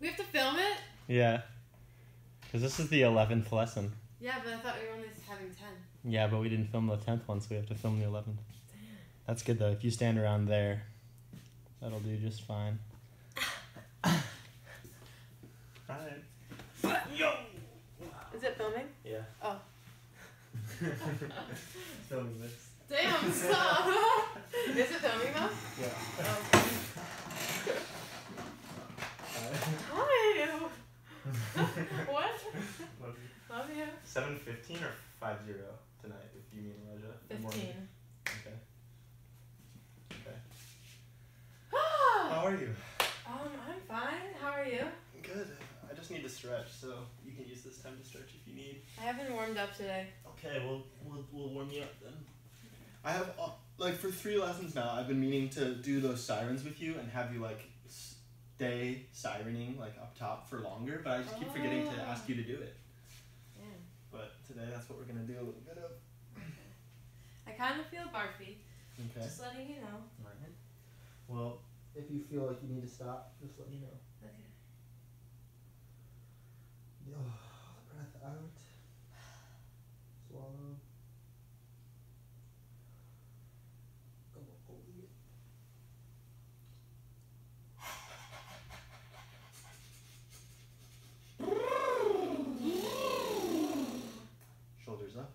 We have to film it? Yeah. Because this is the 11th lesson. Yeah, but I thought we were only having 10. Yeah, but we didn't film the 10th one, so we have to film the 11th. Damn. That's good, though. If you stand around there, that'll do just fine. Alright. Yo! Is it filming? Yeah. Oh. Filming this. Damn, stop! Is it filming though? Yeah. Hi! What? Love you. Love you. 7:15 or 5:0 tonight, if you mean Elijah. 15. Okay. Okay. How are you? I'm fine. How are you? Good. I just need to stretch, so you can use this time to stretch if you need. I haven't warmed up today. Okay, we'll warm you up then. I have for 3 lessons now. I've been meaning to do those sirens with you and have you stay sirening up top for longer, but I just keep forgetting to ask you to do it. Yeah. But today that's what we're gonna do a little bit of. I kind of feel barfy. Okay. Just letting you know. Alright. Well, if you feel like you need to stop, just let me know. Okay. Breath out. Swallow. Shoulders up,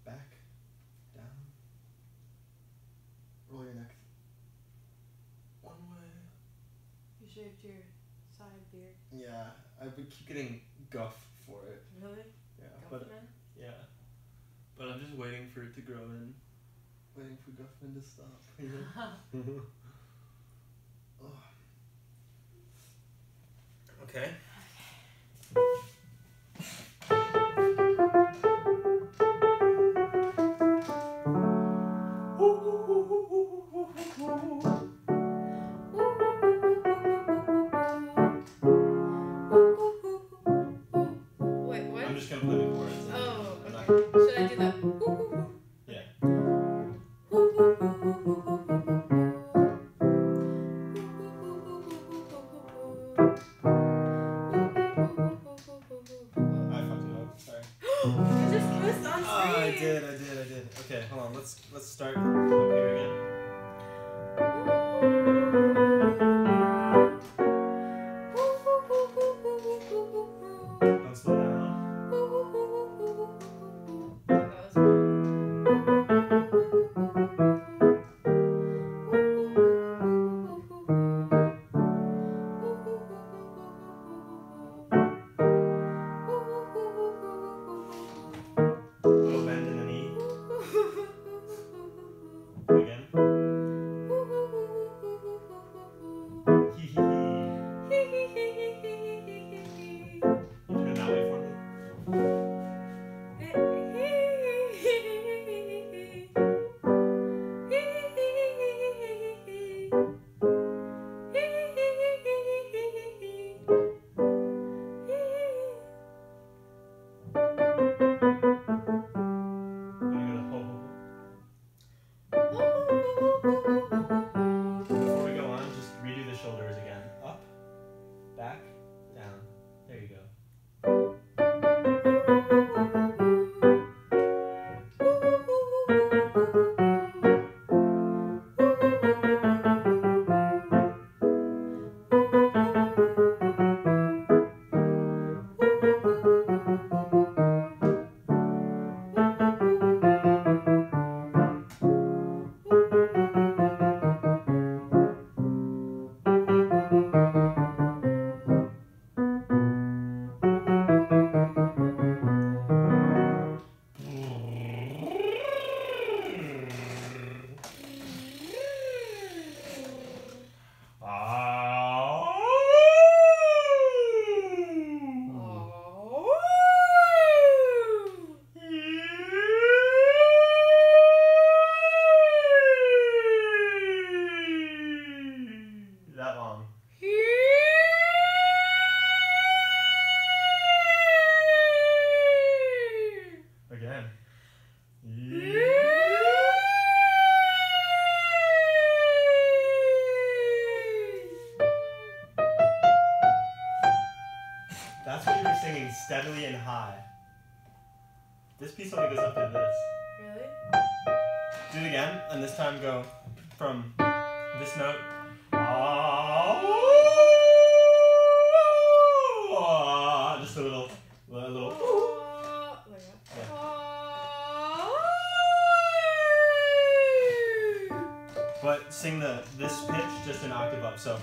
back, down. Roll your neck one way. You shaved your side beard. Yeah, I would keep getting guff for it. Really? Yeah, Guffman? but I'm just waiting for it to grow in. Waiting for Guffman to stop. You know? Oh. Okay. Wait, what? I'm just gonna play the chorus. Oh, I'm not- okay. Should I do that? Yeah. I fucked it up. Sorry. You just kissed on screen. Oh, I did. Okay, hold on. Let's start up here again. Don't slow down. That was fun. Little bend in the knee. Again. Hee hee hee. You turn that way for me. I'm gonna go to ho ho ho. Before we go on, just redo the shoulders again. Up, back, down. There you go. That's what you were singing steadily and high. This piece only goes up to this. Really? Do it again, and this time go from this note. Just a little. But sing this pitch just an octave up. So.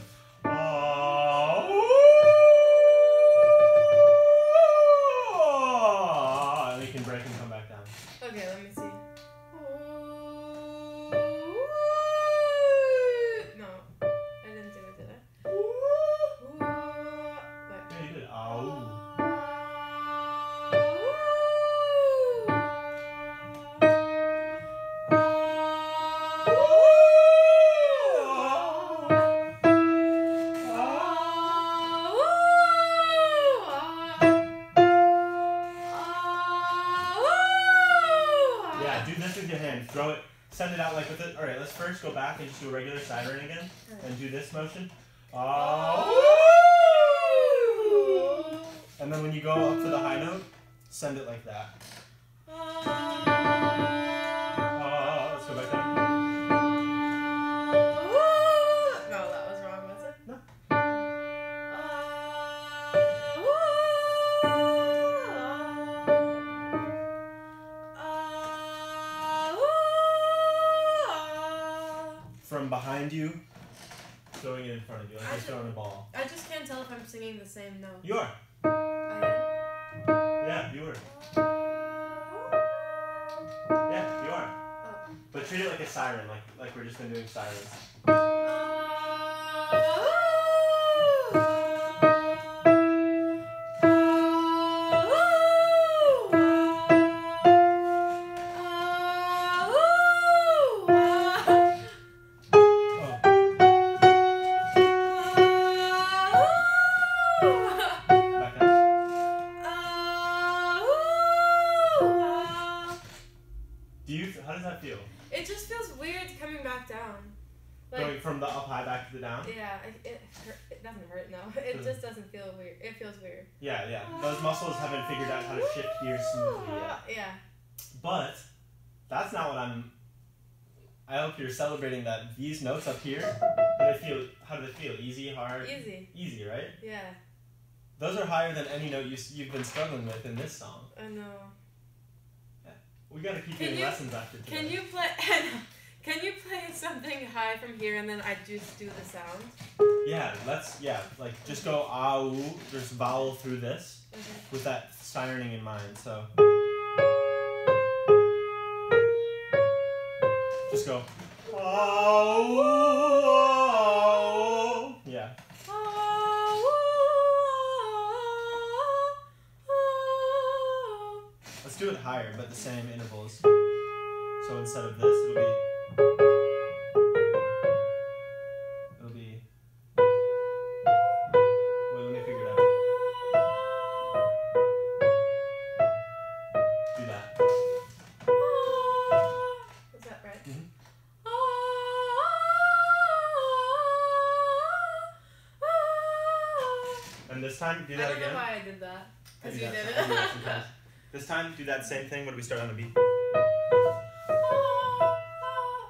And you can break and come back down. Okay, let me see. No, I didn't do it, did I? Wait. Yeah, you did. Yeah, do this with your hand. Throw it. Send it out like with it. All right, let's first go back and just do a regular siren again, and do this motion. And then when you go up for the high note, send it like that. Let's go back down. No, that was wrong, was it? No. From behind you, throwing it in front of you, like you're throwing a ball. I just can't tell if I'm singing the same note. You are. I Yeah, you are. Yeah, you are. am? But treat it like a siren, like we're just been doing sirens. How does that feel? It just feels weird coming back down. Like, Going from the up high back to the down? Yeah, it doesn't hurt, no. It just doesn't feel weird. It feels weird. Yeah. Those muscles haven't figured out how to shift gears smoothly yet. Yeah. But that's not what I hope you're celebrating that these notes up here, how do they feel? Easy, hard? Easy. Easy, right? Yeah. Those are higher than any note you've been struggling with in this song. I know. We gotta keep doing lessons after today. Can you play something high from here and then I just do the sound? Yeah, like just go ah ooh, there's vowel through this with that sirening in mind. So just go ah ooh, yeah. Let's do it higher, but the same intervals. So instead of this, it'll be. Wait, let me figure it out. Do that. Is that right? Mm-hmm. And this time, do that again. I don't know why I did that. Because you did it. This time, do that same thing, but we start on a beat.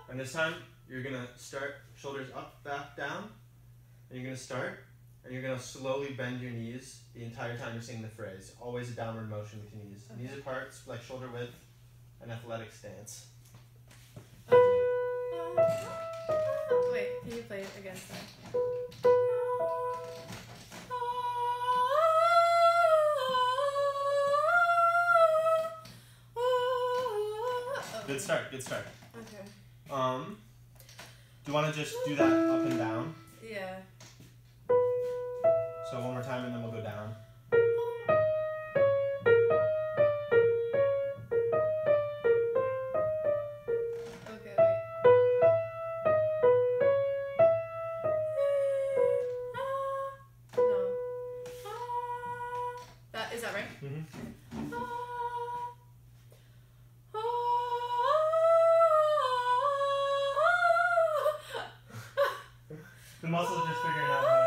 And this time, you're going to start shoulders up, back, down. And you're going to start, and you're going to slowly bend your knees the entire time you're singing the phrase. Always a downward motion with your knees. Okay. Knees apart, like shoulder width, an athletic stance. Wait, can you play it again? Good start, good start. Okay. Do you want to just do that up and down? Yeah. So one more time and then we'll go down. Okay, wait. No. Is that right? Mm-hmm. The muscles are just figuring out how to.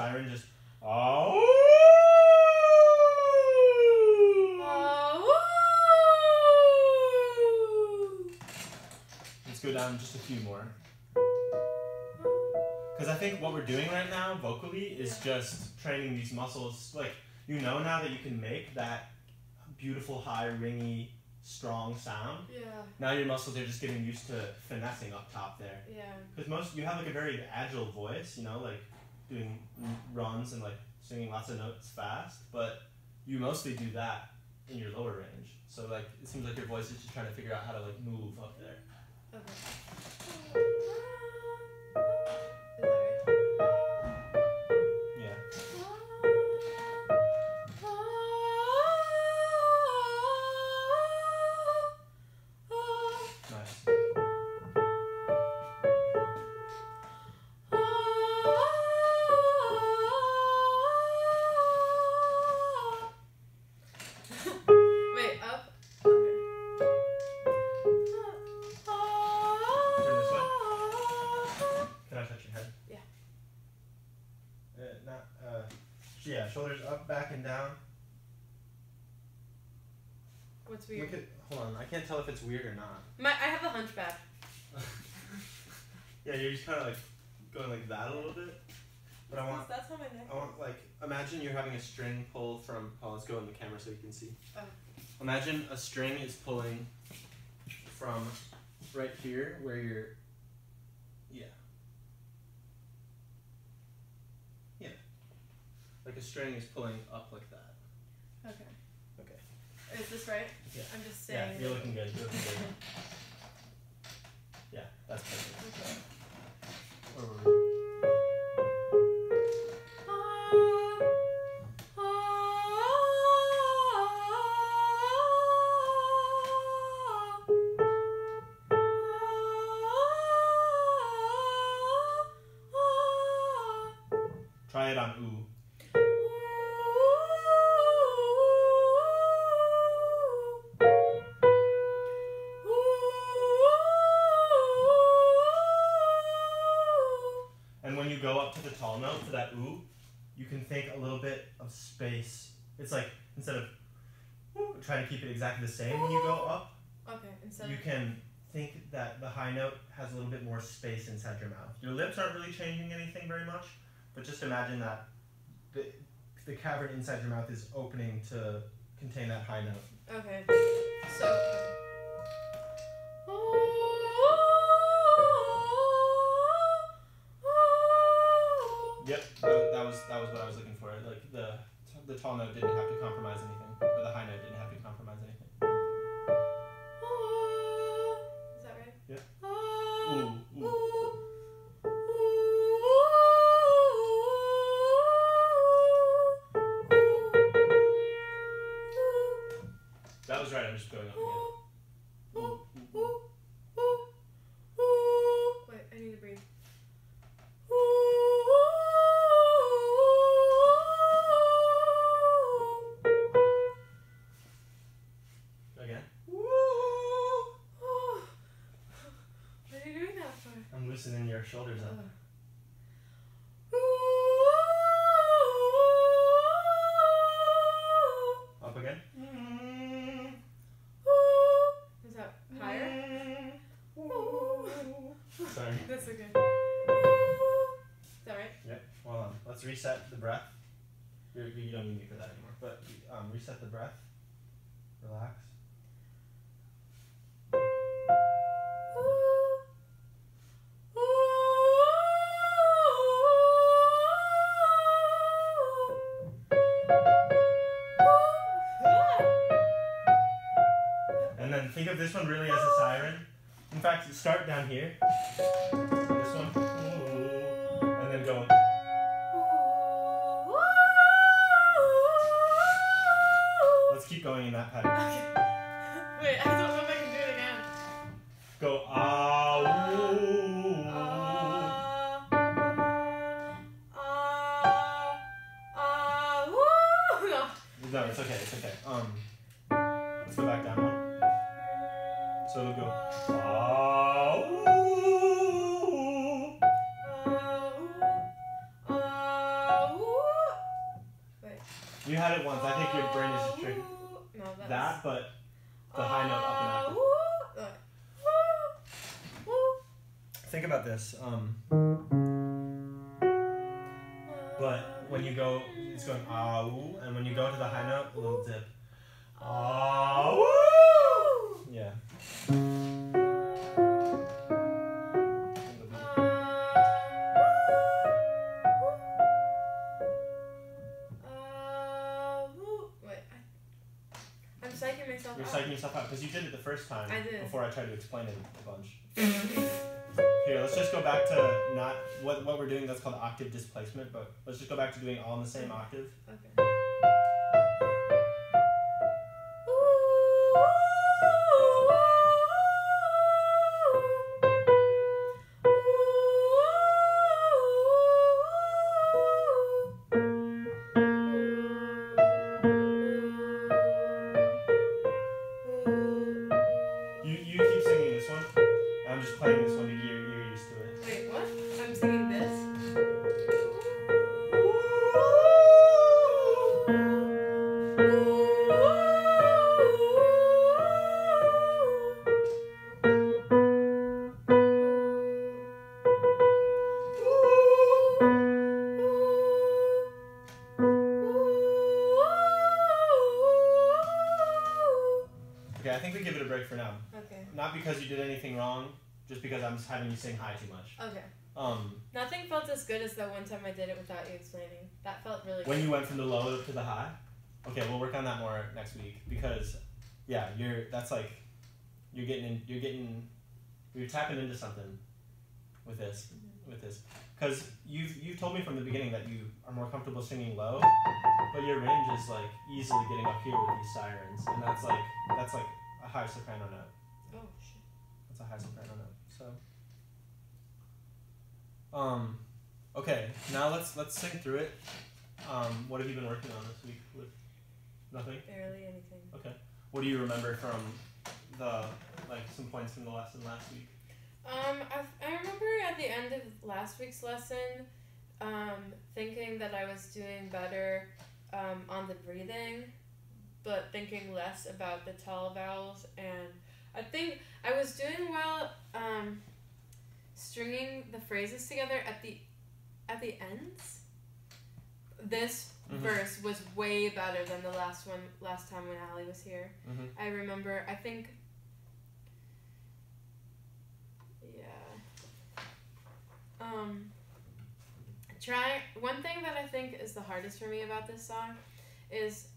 siren, just oh. Let's go down just a few more. Because I think what we're doing right now, vocally, is just training these muscles. Like, you know now that you can make that beautiful, high, ringy, strong sound. Yeah. Now your muscles are just getting used to finessing up top there. Yeah. Because you have like a very agile voice, you know, like doing runs and like singing lots of notes fast, but you mostly do that in your lower range. So like it seems like your voice is just trying to figure out how to like move up there. Okay. Yeah. Nice. Wait, up. Okay. Turn this way. Can I touch your head? Yeah. Yeah, shoulders up, back, and down. What's weird? Hold on, I can't tell if it's weird or not. I have the hunchback. Yeah, you're just kind of like going like that a little bit. But That's how my neck. I want like, imagine you're having a string pull from, let's go in the camera so you can see. Oh. Imagine a string is pulling from right here where you're, yeah. Like a string is pulling up like that. Okay. Okay. Is this right? Yeah. I'm just saying. Yeah, you're looking good. You're looking good. Yeah, that's perfect. Okay. Where were we? Try it on ooh. And when you go up to the tall note, to that ooh, you can think a little bit of space. It's like, instead of trying to keep it exactly the same when you go up, you can think that the high note has a little bit more space inside your mouth. Your lips aren't really changing anything very much, but just imagine that the cavern inside your mouth is opening to contain that high note. Okay. So. Yep, that was what I was looking for. Like the tall note didn't have to compromise anything, or the high note didn't have to compromise anything. Is that right? Yep. Ooh, ooh. That was right. I'm just going up again. Wait, I need to breathe. Again. What are you doing that for? I'm loosening your shoulders up. Up again. Is that higher? Sorry. That's okay. Is that right? Yep. Hold on. Let's reset the breath. You don't need me for that anymore. But reset the breath. Relax. And then think of this one really as a siren. In fact, start down here. This one. And then go. Let's keep going in that pattern. Okay. Wait, I don't know if I can do it again. Go No, it's okay, it's okay. Let's go back down one. So it'll go You had it once. I think your brain is just tricky. No, that, but the high note up an octave. Think about this. But when you go, it's going ah woo, and when you go to the high note, a little dip. Ah woo. Yeah. I'm psyching myself out. You're psyching yourself out because you did it the first time. I did. Before I tried to explain it a bunch. Here, let's just go back to not what we're doing. That's called octave displacement. But let's just go back to doing all in the same octave. Okay. You keep singing this one. I'm just playing this one to get you're used to it. Wait, what? I'm singing this? Okay, I think we give it a break for now. Okay. Not because you did anything wrong, just because I'm just having you sing high too much. Okay. Um, Nothing felt as good as that one time I did it without you explaining. That felt really when good. you went from the low to the high. Okay, we'll work on that more next week because, yeah, you're tapping into something with this, because you've told me from the beginning that you are more comfortable singing low, but your range is like easily getting up here with these sirens, and that's like a high soprano note. Oh shit. That's a high soprano note. So, okay, now let's sing through it. What have you been working on this week? With nothing? Barely anything. Okay. What do you remember from some points from the lesson last week? I remember at the end of last week's lesson, thinking that I was doing better on the breathing, but thinking less about the tall vowels, and I think I was doing well stringing the phrases together at the ends. This verse was way better than the last time when Allie was here. I remember, I think, one thing that I think is the hardest for me about this song is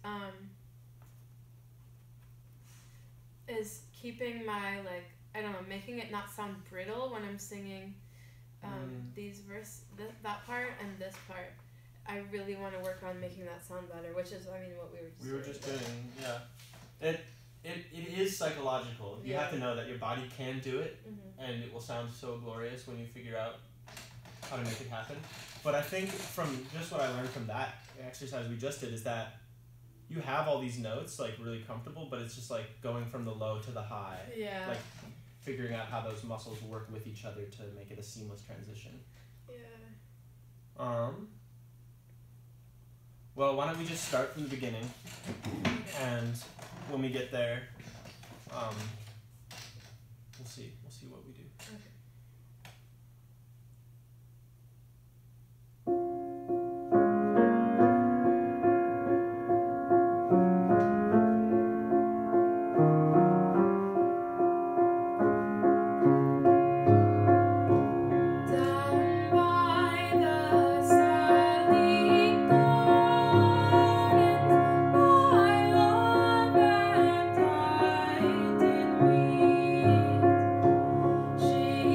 keeping my, making it not sound brittle when I'm singing these that part and this part. I really want to work on making that sound better, which is, what we were just doing. Yeah. It is psychological. You have to know that your body can do it, and it will sound so glorious when you figure out how to make it happen. But I think from just what I learned from that exercise we just did is that you have all these notes really comfortable, but it's just going from the low to the high. Yeah. Figuring out how those muscles work with each other to make it a seamless transition. Yeah. Well, why don't we just start from the beginning, and when we get there, we'll see what we do. Okay. She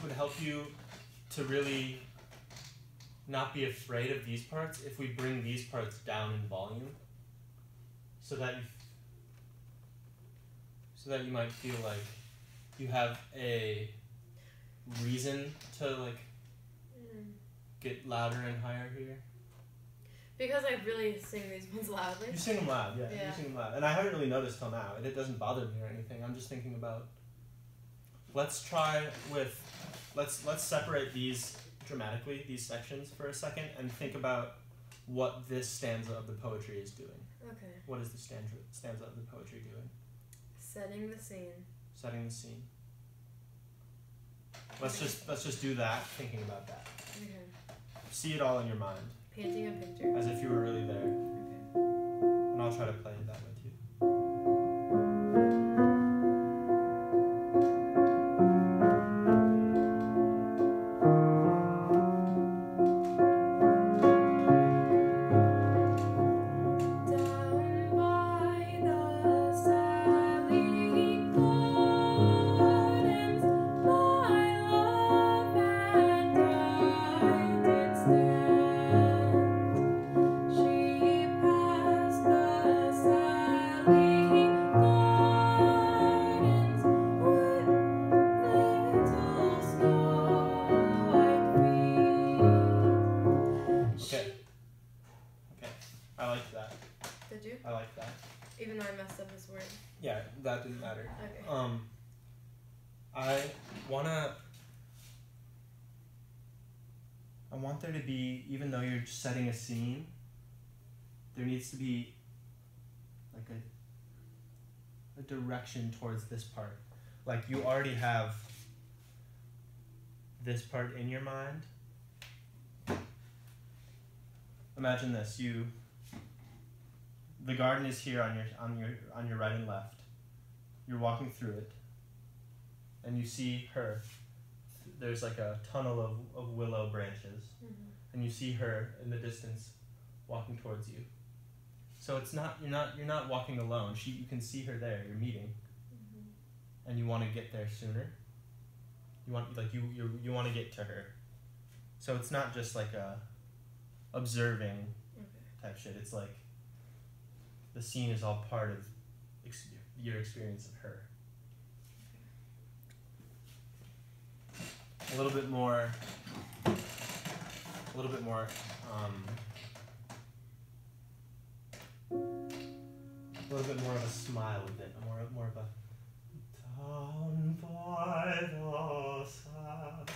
would help you to really not be afraid of these parts if we bring these parts down in volume, so that you might feel like you have a reason to like get louder and higher here. Because I really sing these ones loudly. You sing them loud, yeah. You sing them loud. And I haven't really noticed till now, and it doesn't bother me or anything. I'm just thinking about, let's separate these dramatically, these sections, for a second, and think about what this stanza of the poetry is doing. Okay. What is the stanza of the poetry doing? Setting the scene. Setting the scene. Let's just do that, thinking about that. Okay. See it all in your mind. Painting a picture. As if you were really there. Okay. And I'll try to play that with you. Yeah, that didn't matter. Okay. I want there to be, even though you're setting a scene, there needs to be like a direction towards this part. Like you already have this part in your mind. Imagine this, the garden is here on your right and left. You're walking through it, and you see her. There's like a tunnel of willow branches, and you see her in the distance, walking towards you. So it's not you're not walking alone. You can see her there. You're meeting, and you want to get there sooner. You want want to get to her. So it's not just like a observing type shit. It's like the scene is all part of your experience of her. A little bit more of a smile with it, more of a down by the side.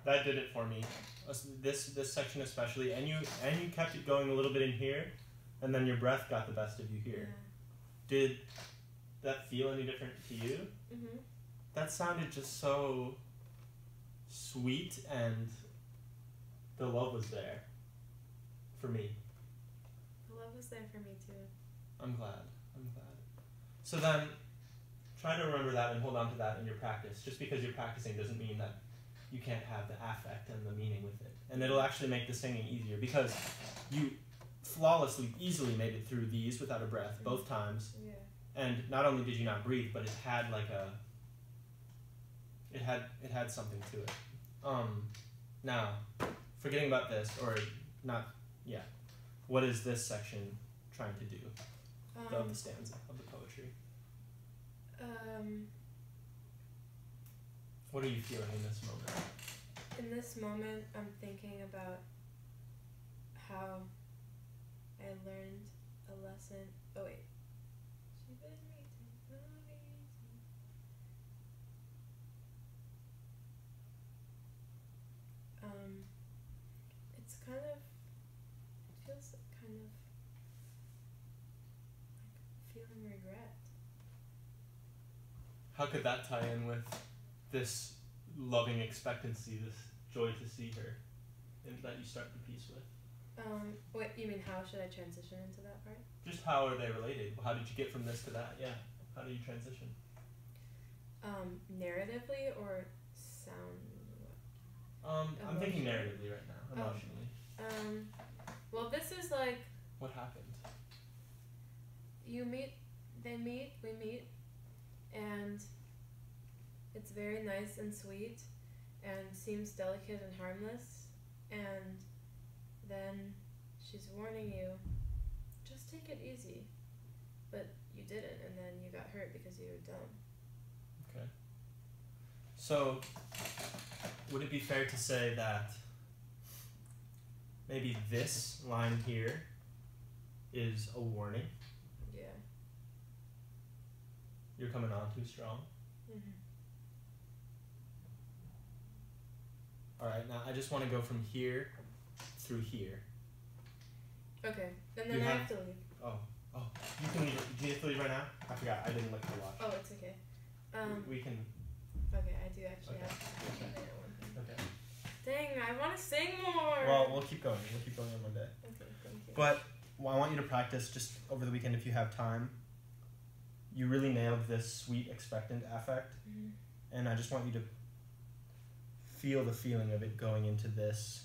That did it for me. This section especially, and you kept it going a little bit in here, and then your breath got the best of you here. Yeah. Did that feel any different to you? Mm-hmm. That sounded just so sweet, and the love was there for me. The love was there for me too. I'm glad. So then, try to remember that and hold on to that in your practice. Just because you're practicing doesn't mean that you can't have the affect and the meaning with it. And it'll actually make the singing easier because you flawlessly, easily made it through these without a breath both times. Yeah. And not only did you not breathe, but it had like it had something to it. Now, forgetting about this, or not, yeah. What is this section trying to do? The stanza of the poetry. What are you feeling in this moment? In this moment, I'm thinking about how I learned a lesson. Oh wait. It's kind of. It feels kind of like feeling regret. How could that tie in with this loving expectancy, this joy to see her, and that you start the piece with? What you mean? How should I transition into that part? Just how are they related? How did you get from this to that? Yeah. How do you transition? Narratively or sound? I'm thinking narratively right now, emotionally. Well, this is like. What happened? You meet, they meet, we meet, and it's very nice and sweet, and seems delicate and harmless, and then she's warning you, just take it easy, but you didn't, and then you got hurt because you were dumb. Okay. So, would it be fair to say that maybe this line here is a warning? Yeah. You're coming on too strong? Mm-hmm. Alright, now I just want to go from here through here. Okay, and then I have to leave. Oh, you can leave. Do you have to leave right now? I forgot, I didn't look at the watch. Oh, it's okay. We can... Okay, I do actually Okay. have to one thing. Okay. Dang, I want to sing more! Well, we'll keep going. We'll keep going on Monday. Okay, thank you. But I want you to practice just over the weekend if you have time. You really nailed this sweet, expectant affect. Mm-hmm. And I just want you to feel the feeling of it going into this.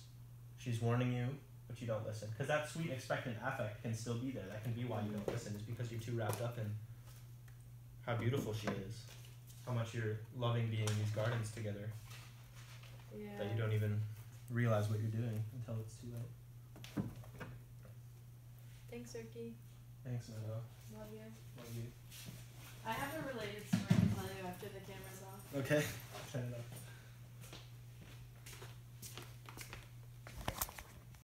She's warning you, but you don't listen. Because that sweet, expectant affect can still be there. That can be why you don't listen, is because you're too wrapped up in how beautiful she is. How much you're loving being in these gardens together. Yeah. That you don't even realize what you're doing until it's too late. Thanks, Erky. Thanks, Meadow. Love you. Love you. I have a related story to tell you after the camera's off. Okay. Turn it up.